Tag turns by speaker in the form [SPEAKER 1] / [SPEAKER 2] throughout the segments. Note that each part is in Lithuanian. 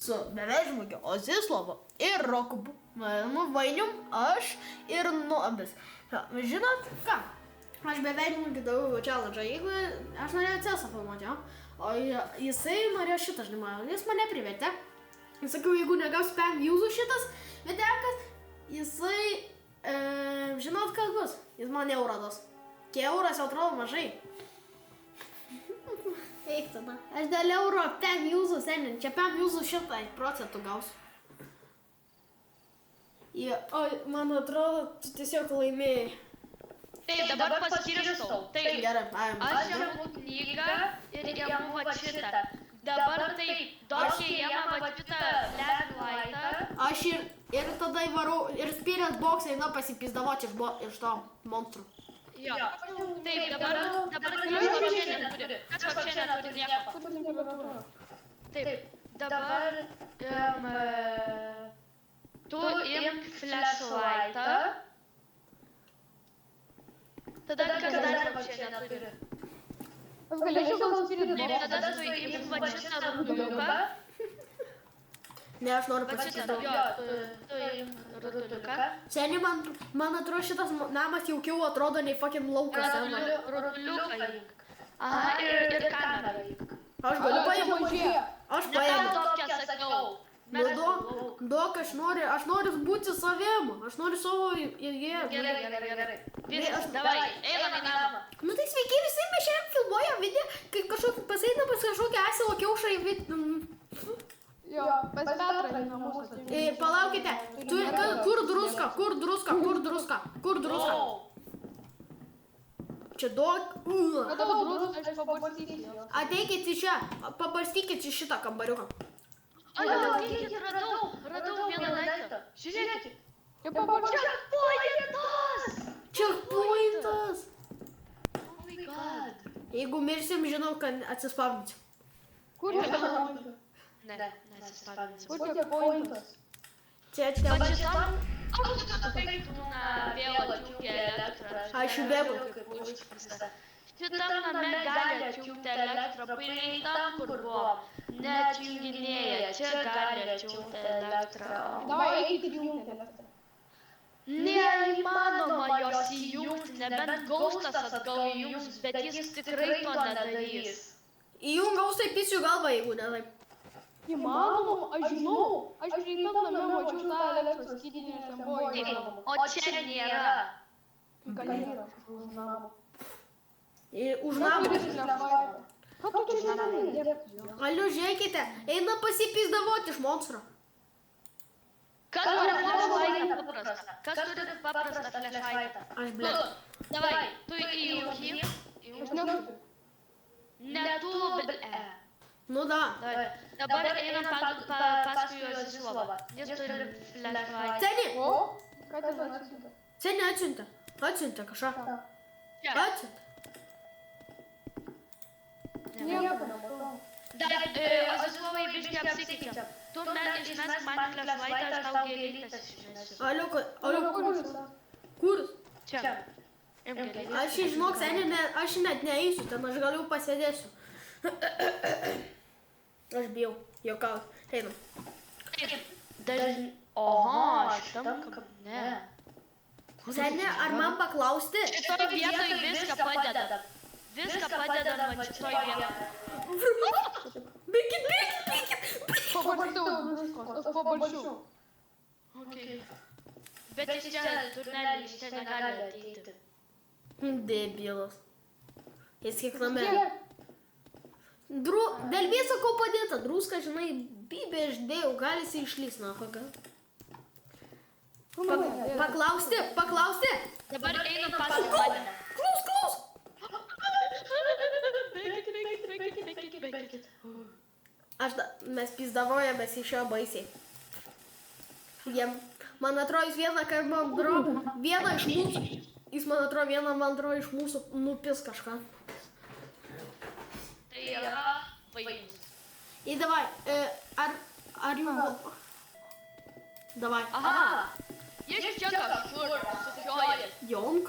[SPEAKER 1] Su bevežmogiu Ozislovu ir Rokubu, Vainium, aš ir Nuobis. Žinot ką? Aš bevežmogiu daviau challenge, jeigu aš norėjau Celsą filmuoti, o jisai norėjo šitą, žinoma, jis mane privertė. Jis sakiau, jeigu negaus spam viewsų šitas videokas, jisai, žinot kas bus, jis man eurą duos. Euras jau atrodo mažai. Eik tada. Aš dėl euro 5 viewsų seniai, čia 5 viewsų 100% gausiu. O man atrodo, tu tiesiog laimėjai.
[SPEAKER 2] Taip, dabar paskirstau. Taip,
[SPEAKER 1] Gerai,
[SPEAKER 2] aš imu knygą ir imu va šitą. Dabar taip, Došė ima va šitą Blacklightą.
[SPEAKER 1] Aš ir tada įvarau, ir Spirit Box eina pasipizdavoti iš to monstrų.
[SPEAKER 2] Jo. Taip, dabar kažko čia neturi. Kažko čia neturi nieko. Taip, dabar tu imk flashlightą. Tada kas dar va čia neturi.
[SPEAKER 3] Aš galėčiau gal Spirit
[SPEAKER 2] Taip, tada tu imk va šitą rutuliuką.
[SPEAKER 1] Ne, aš noriu
[SPEAKER 2] Va šitą,
[SPEAKER 1] pasipizdavoti.
[SPEAKER 2] jo, tu imk rutuliuką.
[SPEAKER 1] Seniai, man atrodo, šitas namas jaukiau atrodo nei fucking laukas.
[SPEAKER 2] Rutuliuką imk. Aha, ir kamerą imk.
[SPEAKER 1] Aš galiu paimti. Aš paėmiau.
[SPEAKER 2] Tokia sakiau.
[SPEAKER 1] Nu, duok, aš noriu būti savim, aš noriu savo jėgą.
[SPEAKER 2] Gerai. Viskas, davai, einam į namą.
[SPEAKER 1] Nu tai sveiki visi, mes šiandien filmuojam video, kai kažkokį pasaina pas kažkokią asilo kiaušą į video.
[SPEAKER 3] Jo, pas Petrą į namus atėjau.
[SPEAKER 1] Palaukite, kur druska? Čia duok.
[SPEAKER 3] Kada druską aš pabarstysiu.
[SPEAKER 1] Ateikit į čia, pabarstykit į šitą kambariuką.
[SPEAKER 2] Ateikit, radau vieną daiktą. Žiūrėkit.
[SPEAKER 3] Jau pabarstysiu.
[SPEAKER 1] Checkpointas.
[SPEAKER 2] Oh my god.
[SPEAKER 1] Jeigu mirsim, žinau, kad atsispavninsiu.
[SPEAKER 3] Kur checkpointas?
[SPEAKER 2] Ne, nesispavninsim.
[SPEAKER 3] Kur checkpointas?
[SPEAKER 1] Čia.
[SPEAKER 2] Va šitam, kaip būna vėl atjungia elektrą.
[SPEAKER 1] Aš bėgu.
[SPEAKER 2] Šitam name gali atjungti elektrą, prieitam, kur buvom. Neatjunginėja, čia gali atjungti elektrą.
[SPEAKER 3] Davai, eikit ir jungti elektrą.
[SPEAKER 2] Neįmanoma jos įjungti, nebent gaustas atgal įjungs, bet jis tikrai to nedarys.
[SPEAKER 1] Įjung gaustai pisiu galvą, jeigu ne taip.
[SPEAKER 3] Įmanoma, aš žinau. Aš prieitam name mačiau tą elektros skydinį ir ten buvo įmanoma.
[SPEAKER 2] O čia nėra.
[SPEAKER 3] Gal yra už namą.
[SPEAKER 1] Už namą.
[SPEAKER 3] Ką tu čia nedarė?
[SPEAKER 1] Aliu, žiūrėkite, eina pasipizdavoti iš monstro.
[SPEAKER 2] Kas turi flashlightą paprastą? Kas turi paprastą flashlightą?
[SPEAKER 1] Aš blėt.
[SPEAKER 2] Davai, tu įjungi.
[SPEAKER 3] Aš neturiu.
[SPEAKER 2] Ne tu, bet
[SPEAKER 1] Nu da.
[SPEAKER 2] Dabar einam paskui Ozislovą. Jis turi flashlightą.
[SPEAKER 1] Seni,
[SPEAKER 3] O? Ką tai atsiuntė?
[SPEAKER 1] seni atsiuntė kažką. Atsiuntė.
[SPEAKER 3] Nieko nematau.
[SPEAKER 2] Dar, Ozislovai, biškį apsikeičiam. Tu išmesk man flashlightą, aš tau gėlytės išmesiu.
[SPEAKER 1] Aliu, kur?
[SPEAKER 2] Čia. Imk gėlytės.
[SPEAKER 1] Aš žinok, seni, aš net neįsiu, ten aš galiu pasėdėsiu. Aš bijau, jokau. Einam.
[SPEAKER 2] Oho, šitam kabine.
[SPEAKER 1] Seni, ar man paklausti?
[SPEAKER 2] Šitoj vietoj viską padedam. Viską padedam va šitoj vietoj.
[SPEAKER 1] Bėkit.
[SPEAKER 3] Pabarstiau druskos, aš pabarščiau.
[SPEAKER 2] Okay. Bet jis čia turnelį, jis čia negali ateiti.
[SPEAKER 1] Debilas. Jis kiekviename. Dėl viso ko padėta, druska, žinai, bybė išdėjau, gali jis išlys, na, ką. Paklausti.
[SPEAKER 2] Dabar einam paskui mane.
[SPEAKER 1] Klaus.
[SPEAKER 2] Bėkit.
[SPEAKER 1] Mes pizdavojamės iš jo baisiai. Man atrodo, jis vieną iš mūsų nupis kažką.
[SPEAKER 2] Tai yra vaidus.
[SPEAKER 1] Davai, ar jau... Davai.
[SPEAKER 2] Aha, jis čia kažkur sukiojas.
[SPEAKER 1] Jong?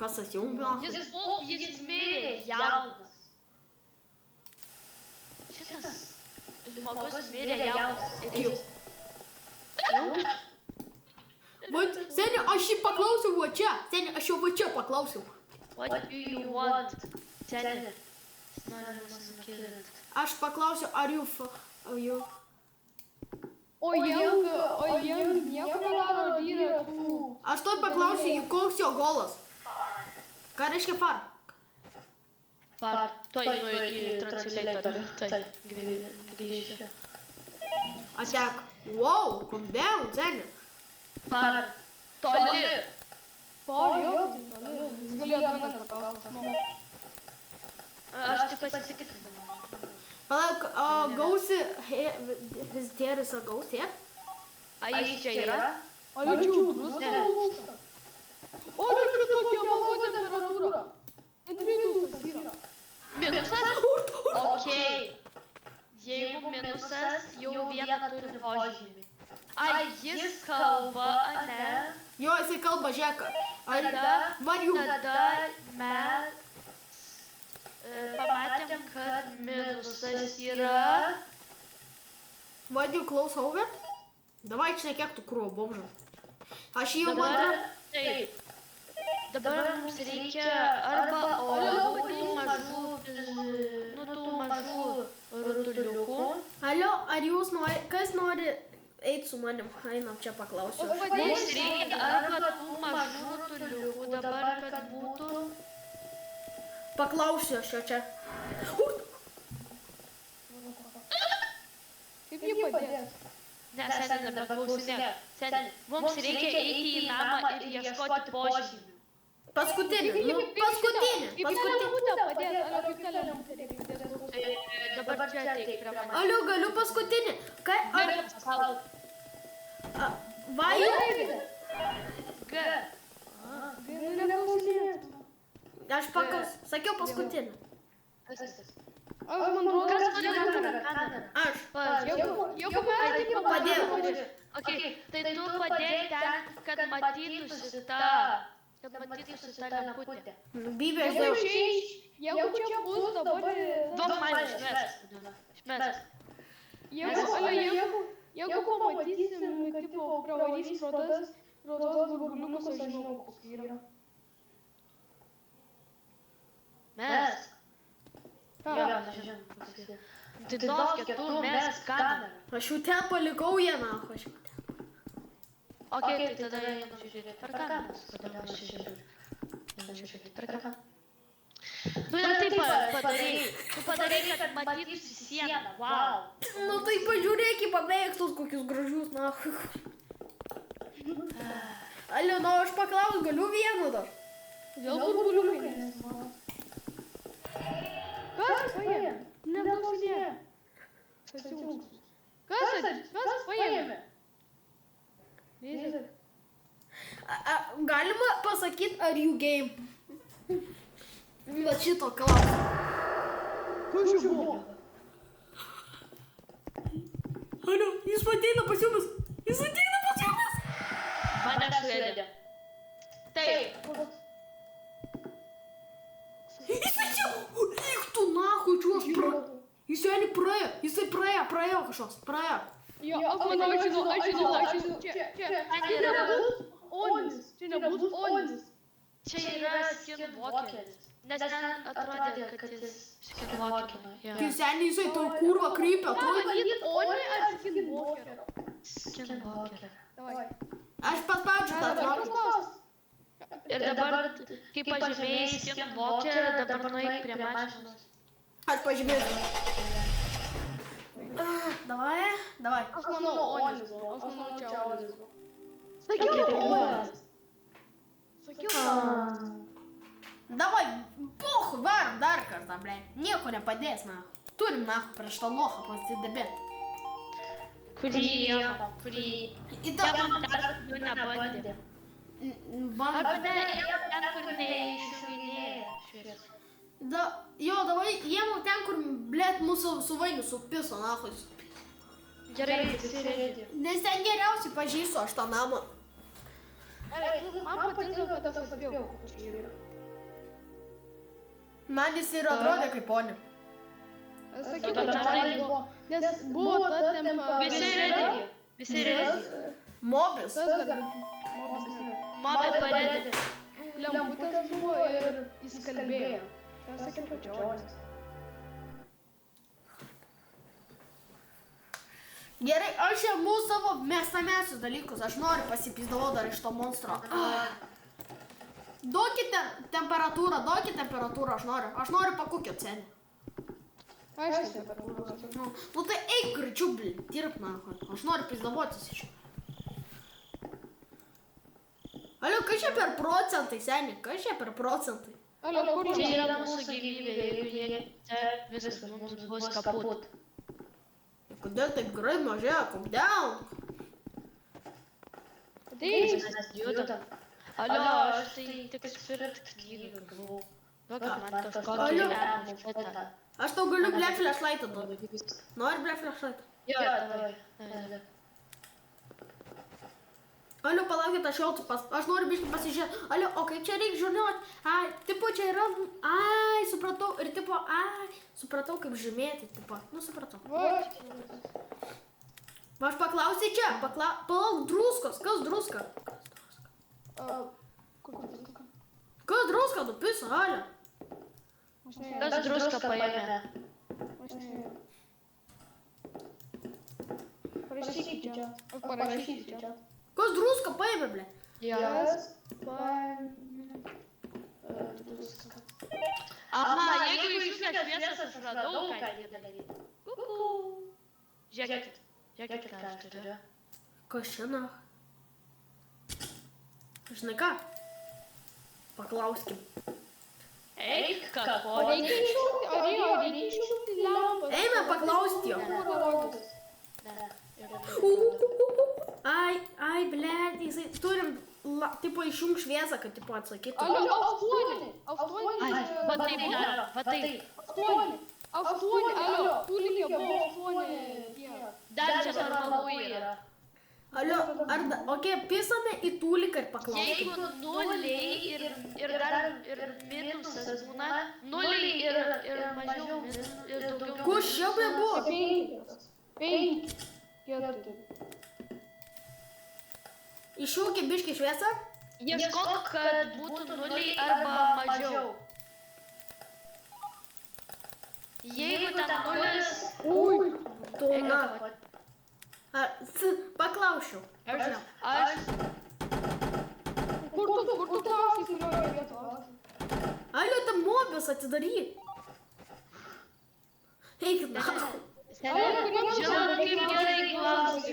[SPEAKER 1] Kas tas Jong?
[SPEAKER 2] Jis mirė jaunas. Šitas žmogus mirė jaunas.
[SPEAKER 1] Jau. Vat, seniai, aš jį paklausiau va čia. Seniai, aš jau va čia paklausiau.
[SPEAKER 2] What do you want? Seniai. Noriu pasakyti.
[SPEAKER 1] Aš paklausiau, ar jau...
[SPEAKER 3] O jiem nieko nedaro, vyrai tų.
[SPEAKER 1] Aš to paklausiu, koks jo golas. Ką reiškia far?
[SPEAKER 2] Far. Tuoj einu į translatorį. Tai, grįžti.
[SPEAKER 1] Atek. Wow, calm down, seniai.
[SPEAKER 2] Far. Toli.
[SPEAKER 3] Toli. Jis galėjo vienas paklausti.
[SPEAKER 2] Aš tik pasitikrinau.
[SPEAKER 1] Palauk, gausi... His there is a ghost here?
[SPEAKER 2] A jis čia yra?
[SPEAKER 3] O liūčių, rusą. O liūčių tokia mano temperatūra. 3000 yra.
[SPEAKER 2] Minusas? Okei. Jeigu minusas, jau vieną turi požymį. Ai, jis kalba, ane?
[SPEAKER 1] Jo, jisai kalba, žiūrėk.
[SPEAKER 2] Tada mes pamatėm, kad minusas yra...
[SPEAKER 1] What you close over? Давай šnekėk tu krūvo, bomžą. Aš jį jau matau.
[SPEAKER 2] Taip. Dabar mums reikia arba tų mažų rutuliukų.
[SPEAKER 1] Alio, ar jūs nori, kas nori eit su manim? Einam čia paklausiu.
[SPEAKER 2] Mums reikia arba tų mažų rutuliukų dabar, kad būtų...
[SPEAKER 1] Paklausiu aš jo čia.
[SPEAKER 3] Kaip jį padės?
[SPEAKER 2] Ne, seniai, nebeklausinėk. Seniai, mums reikia eiti į namą ir ieškoti požymių.
[SPEAKER 1] Paskutinį, paskutinį.
[SPEAKER 2] Dabar čia ateik prie manęs.
[SPEAKER 1] Alio, galiu paskutinį. Vai?
[SPEAKER 2] G.
[SPEAKER 1] Aš sakiau paskutinį.
[SPEAKER 2] Kas
[SPEAKER 3] Aš man atrodo,
[SPEAKER 2] mane kamera?
[SPEAKER 1] Aš.
[SPEAKER 3] jeigu mes taip
[SPEAKER 1] Padėjau.
[SPEAKER 2] Ok, tai tu padėjai ten, kad matytųsi ta lemputė.
[SPEAKER 1] Bybė, aš
[SPEAKER 3] Jeigu
[SPEAKER 1] jau.
[SPEAKER 3] čia bus dabar...
[SPEAKER 2] Duok man išmes.
[SPEAKER 3] Jeigu pamatysim, tipo, pravarys pro tos burbuliukus, aš žinau, kokie yra.
[SPEAKER 2] Mes. Tai tokia, tu mes kamerą.
[SPEAKER 1] Aš jau ten palikau vieną.
[SPEAKER 2] Ok, tai tada einam žiūrėti per kameras. Kodėl aš čia žiūriu? Einam žiūrėti per kamerą. Tu ne taip padarei. Tu padarei, kad matytųsi sieną. Wow.
[SPEAKER 1] Nu tai pažiūrėk į paveikslus kokius gražius, na. Alio, nu aš paklausiu, galiu vieną dar.
[SPEAKER 3] Dėl burbuliukai nesimano. Kas paėmė? Neklausinė. Kas paėmė?
[SPEAKER 1] Galima pasakyti, ar you game? Va šito klausimą.
[SPEAKER 3] Kas čia buvo?
[SPEAKER 1] Alio, jis ateina pas jumis.
[SPEAKER 2] Mane suėdė. Taip.
[SPEAKER 1] Jisai čia, lyg tu nahui, čiuos praėjo. Jisai praėjo kažkoks, praėjo.
[SPEAKER 3] Jo, aš žinau. Čia. Onis. Čia nebus Onis.
[SPEAKER 2] Čia yra skinwalkeris. Nes ten atrodė, kad jis skinwalkino.
[SPEAKER 1] Tai seniai jisai tau kurva krypia, tu.
[SPEAKER 3] Oni ar skinwalkerio?
[SPEAKER 2] Skinwalkerio.
[SPEAKER 3] Davai.
[SPEAKER 1] Aš paspaudžiu tą atrodo.
[SPEAKER 2] Ir dabar, kai pažymėjai skinwalkerį, dabar nueik prie mašinos.
[SPEAKER 1] Aš pažymėsiu. Davai.
[SPEAKER 3] Aš manau Onis buvo. Aš manau čia Onis buvo.
[SPEAKER 2] Sakiau,
[SPEAKER 3] Onis.
[SPEAKER 1] Davai, pochu, varom dar kartą, ble. Nieko nepadės, na. Turim, na, prieš tą lochą pasidabėti.
[SPEAKER 2] kurį
[SPEAKER 1] Įdomu.
[SPEAKER 2] dar jų nebandė. Arba ne, ten, kur neišjunginėja šviesą.
[SPEAKER 1] Jo, davai, jiem ten, kur, blėt, mūsų suvainių supiso, nahoj.
[SPEAKER 2] Gerai, visi rėdė.
[SPEAKER 1] Nes ten geriausiai pažįstu aš tą namą.
[SPEAKER 3] Man patinka, kad aš atspėjau, čia yra.
[SPEAKER 1] Man jis ir atrodė kaip ponė.
[SPEAKER 3] Sakiau, kad čia buvo, nes buvo ta tempa...
[SPEAKER 2] Visi redi.
[SPEAKER 1] Mobis.
[SPEAKER 3] Tas dar...
[SPEAKER 2] Mobi paredi.
[SPEAKER 3] Lemputės buvo ir jis kalbėjo. Tai sakiau, kad Džonis.
[SPEAKER 1] Gerai, aš imu savo mėgstamiausius dalykus. Aš noriu pasipizdavau dar iš to monstro. Duokite temperatūrą, aš noriu pakukio cenį.
[SPEAKER 3] Aišku, temperatūros.
[SPEAKER 1] Nu tai eik greičiau, blin, dirb, na, aš noriu pizdavotis iš. Alio, kas čia per procentai, seni, kas čia per procentai?
[SPEAKER 3] Alio, kur
[SPEAKER 2] Čia yra mūsų gyvybė, jeigu jie čia viskas mums bus kaput.
[SPEAKER 1] Kodėl taip gerai mažėja, kodėl?
[SPEAKER 3] Ateis.
[SPEAKER 2] Mes judam. Alio, aš tai tik spirit knygą gavau. Duok man kažkokį lemą šitą.
[SPEAKER 1] Aš tau galiu ble flashlightą duoti. Nori ble flashlightą?
[SPEAKER 2] Jo, davai.
[SPEAKER 1] Alio, palaukit, aš noriu biškį pasižiūrėti. Alio, o kaip čia reikia žinoti? Ai, tipo čia yra, ai, supratau. Ir tipo, ai, supratau kaip žymėti, tipo, nu supratau. Va, aš paklausiu čia, palauk, druskos, kas druska? Kas druska, dupisa, Alio?
[SPEAKER 2] Kas druską paėmė?
[SPEAKER 3] Parašykit čia. Parašykit čia.
[SPEAKER 1] Kas druska paėmė, ble?
[SPEAKER 2] Jo. Aha, jeigu išjungia šviesas, aš radau, ką jie daryti. Kuku. Žiūrėkit, ką aš turiu.
[SPEAKER 1] Kas čia, na? Žinai ką? Paklauskim.
[SPEAKER 2] Eik, ką
[SPEAKER 3] Reikia išjungti lempą.
[SPEAKER 1] Eime paklausti jo. Ai, blėt, jisai turim, tipo, išjung šviesą, kad, tipo, atsakytų.
[SPEAKER 3] Alio, 8.
[SPEAKER 2] Va taip, va taip.
[SPEAKER 3] 8, alio, tūlikė buvo 8.
[SPEAKER 2] Dar čia normalu yra.
[SPEAKER 1] Alio, okei, pisame į tūliką ir paklausim.
[SPEAKER 2] Jeigu nuliai ir dar ir minusas būna, nuliai ir mažiau ir daugiau.
[SPEAKER 1] Kus čia be buvo?
[SPEAKER 3] 5. 4.
[SPEAKER 1] Išjungi biškį šviesą?
[SPEAKER 2] Ieškok, kad būtų nuliai arba mažiau. Jeigu ten nulis...
[SPEAKER 1] Tu, na. Paklausiu.
[SPEAKER 2] Aš...
[SPEAKER 3] Kur tu klausiai, kurioje vietoje?
[SPEAKER 1] Alio, tam mobis atidaryk. Eik, na.
[SPEAKER 2] Žinot, kaip gerai klausti.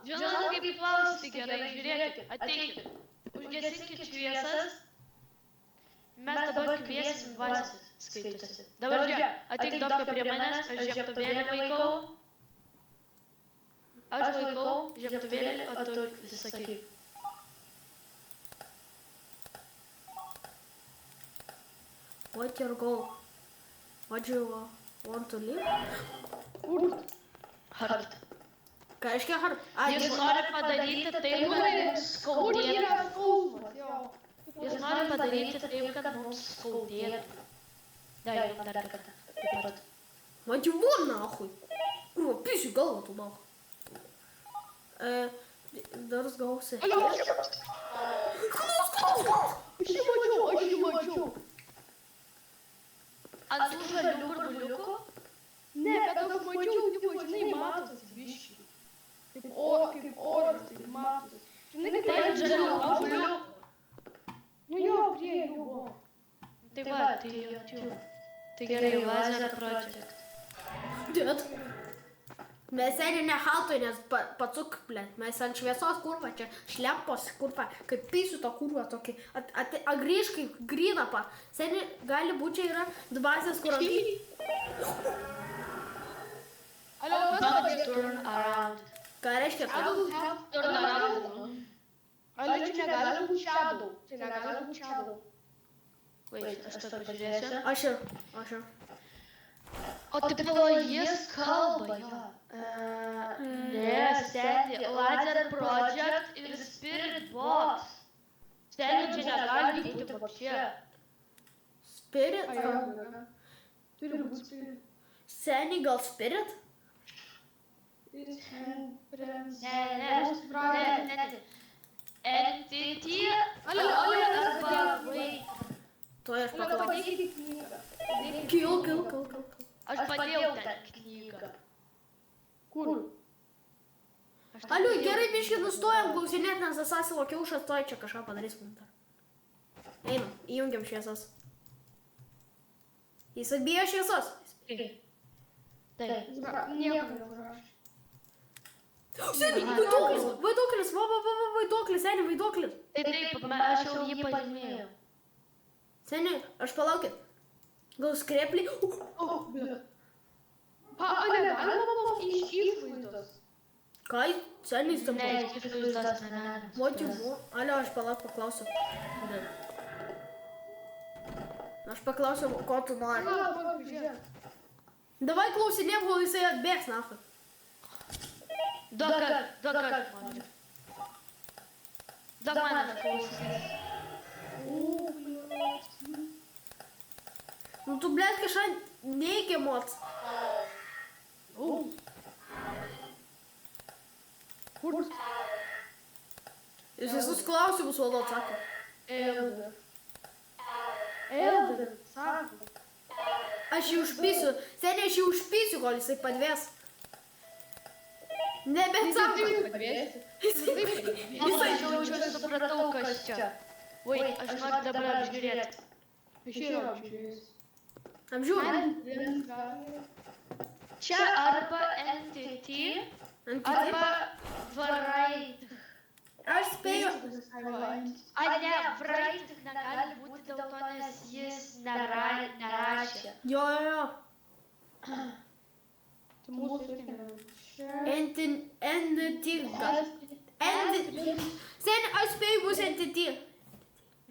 [SPEAKER 2] Žinot, kaip klausti gerai. Žiūrėkit, ateikit. Užgesinkit šviesas. Mes dabar kviesim dvasias skaitosi. Dabar žiūrėk, ateik doktor prie manęs, aš žiebtuvėlį vaikau. Aš vaikau žiebtuvėlį, o tu visakyk.
[SPEAKER 1] What your goal? What you want to live?
[SPEAKER 2] Hart.
[SPEAKER 1] Ką reiškia hart?
[SPEAKER 2] Jis nori padaryti taip, kad mums skaudėtų. Jis nori padaryti taip, kad mums skaudėtų. Dai, dar kartą. Taip pat.
[SPEAKER 1] Man jau buvo nahui. Kurva, pisiu galvą tu nahui. Dar gausi.
[SPEAKER 3] Aš jį mačiau.
[SPEAKER 2] Ant tų žalių burbuliukų?
[SPEAKER 3] Ne, bet aš mačiau, tipo, žinai, matosi biškį. Kaip oras, taip matosi. Žinai, kaip
[SPEAKER 2] Tai žalių burbuliukų.
[SPEAKER 3] Nu jo, prie jų buvo.
[SPEAKER 2] Tai va, tai jau. Tai gerai, Laser Project.
[SPEAKER 1] Dėt. Mes sėdė ne haltoj, nes pacuk, blėt. Mes ant šviesos kurva, čia šlempos kurva, kaip pisiu to kurva tokį. Grįž kaip grynapa. Sėdė, gali būti, čia yra dvasias, kur ant...
[SPEAKER 3] Alio,
[SPEAKER 2] Don't turn around.
[SPEAKER 1] Ką reiškia tai?
[SPEAKER 2] Turn around.
[SPEAKER 3] Alio, čia negali būti shadow.
[SPEAKER 2] Wait, aš to pažiūrėsiu.
[SPEAKER 1] Aš ir.
[SPEAKER 2] O tipo, jis kalba, jo. Ne, seni, Laser Project ir Spirit Box. Seni, čia negali būti vapšė.
[SPEAKER 1] Spirit?
[SPEAKER 3] Turi būti spirit.
[SPEAKER 1] Seniai gal Spirit?
[SPEAKER 2] Ne. Entity arba vaikas.
[SPEAKER 1] Tuoj aš paklausiu.
[SPEAKER 3] Padėkite knygą.
[SPEAKER 1] Kil.
[SPEAKER 2] Aš padėjau ten knygą.
[SPEAKER 3] Kur?
[SPEAKER 1] Aliu, gerai, biškai nustojam klausinėti, nes Asasilo kiaušas tuoj čia kažką padarys mums dar. Einam, įjungiam šviesas. Jis atbijo šviesas.
[SPEAKER 2] Taip.
[SPEAKER 3] Nieko neužrašė.
[SPEAKER 1] Seniai, vaiduoklis, vaiduoklis, seniai, vaiduoklis.
[SPEAKER 2] Taip, aš jau jį pažymėjau.
[SPEAKER 1] Seniai, aš palaukit. Gal skreplį?
[SPEAKER 3] Galima iš išvaizdos.
[SPEAKER 1] Ką? Seniai,
[SPEAKER 2] Ne,
[SPEAKER 1] stambu.
[SPEAKER 2] išvaizdos negalima.
[SPEAKER 1] Motyvu. Alio, aš paklausiu. Aš paklausiu, ko tu nori. Davai klausinėm, kol jisai atbėgs, nahui.
[SPEAKER 2] Duok man. Duok man atklausys.
[SPEAKER 1] Nu tu, blėt, kažką neigiamots.
[SPEAKER 3] Kur?
[SPEAKER 1] Jis visus klausimus valdo atsako.
[SPEAKER 3] Elder, sako.
[SPEAKER 1] Aš jį užpysiu. Seniai, aš jį užpysiu, kol jisai padvės. Nebeatsako.
[SPEAKER 2] Aš jau supratau, kas čia. Oi, aš noriu dabar apžiūrėti.
[SPEAKER 1] Apžiūrė.
[SPEAKER 2] Čia arba entity, arba variant.
[SPEAKER 1] Aš spėju.
[SPEAKER 2] A ne, variant negali būti dėl to, nes jis nerašė.
[SPEAKER 1] Jo.
[SPEAKER 3] Tai mūsų irgi.
[SPEAKER 1] Entity. Seniai, aš spėju bus entity.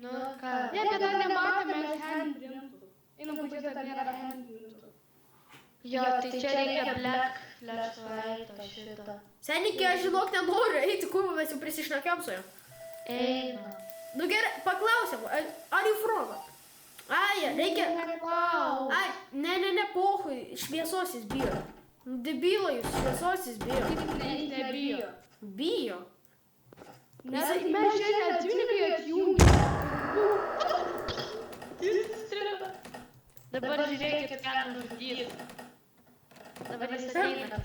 [SPEAKER 2] Nu ką?
[SPEAKER 3] Ne, bet dar nematėme handprintų. Einam pažiūrėti, ar nėra handprintų.
[SPEAKER 2] Jo, tai čia reikia black flashlight šito.
[SPEAKER 1] Seniai, kai aš žinok nenoriu eiti, kur mes jau prisišnekėm su juo.
[SPEAKER 2] Eina.
[SPEAKER 1] Nu gerai, paklausiam, ar jų froga? Ai, reikia... Ai, ne, pohui, šviesos jis bijo. Debilo jūs, šviesos jis bijo.
[SPEAKER 3] Nebijo.
[SPEAKER 1] Bijo.
[SPEAKER 3] Mes šiandien atjungiai atjungiai.
[SPEAKER 2] Dabar žiūrėkit, ką nužudys. Dabar jis ateina.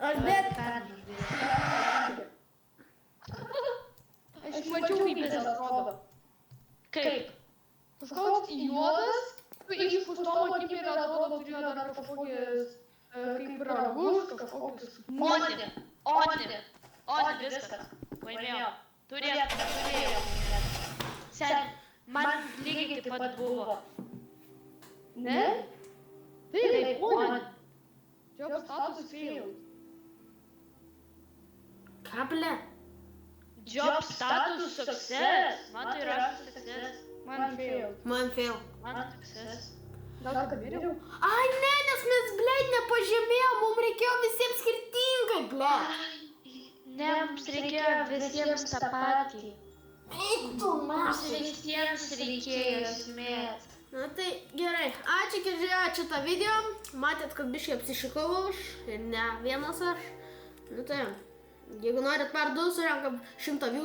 [SPEAKER 1] Aš bet...
[SPEAKER 3] Aš mačiau, kaip jis atrodo.
[SPEAKER 2] Kaip?
[SPEAKER 3] Kažkoks juodas, išpustomo kaip ir atrodo, turėjo dar kažkokius kaip ragus, kažkokius...
[SPEAKER 2] Oni, viskas. Laimėjau. Turėjau. Sen, man lygiai taip pat buvo.
[SPEAKER 3] Ne? Taip, oni. Job status failed.
[SPEAKER 1] Ką, ble?
[SPEAKER 2] Job status success. Man tai rašo success.
[SPEAKER 3] Man failed.
[SPEAKER 1] Man fail.
[SPEAKER 2] Man success.
[SPEAKER 3] Gal kad vėliau?
[SPEAKER 1] Ai, ne, nes mes, ble, nepažymėjom, mums reikėjo visiems skirtingai, ble.
[SPEAKER 2] Ne, mums reikėjo visiems tą patį.
[SPEAKER 1] Eitų
[SPEAKER 2] Mums
[SPEAKER 1] mes.
[SPEAKER 2] visiems reikėjo esmės.
[SPEAKER 1] Na tai gerai, ačiū, kad žiūrėjote šitą video. Matėt, kad biškai apsišikau aš ir ne vienas aš. Nu tai, jeigu norit per 2, surenkam 100 views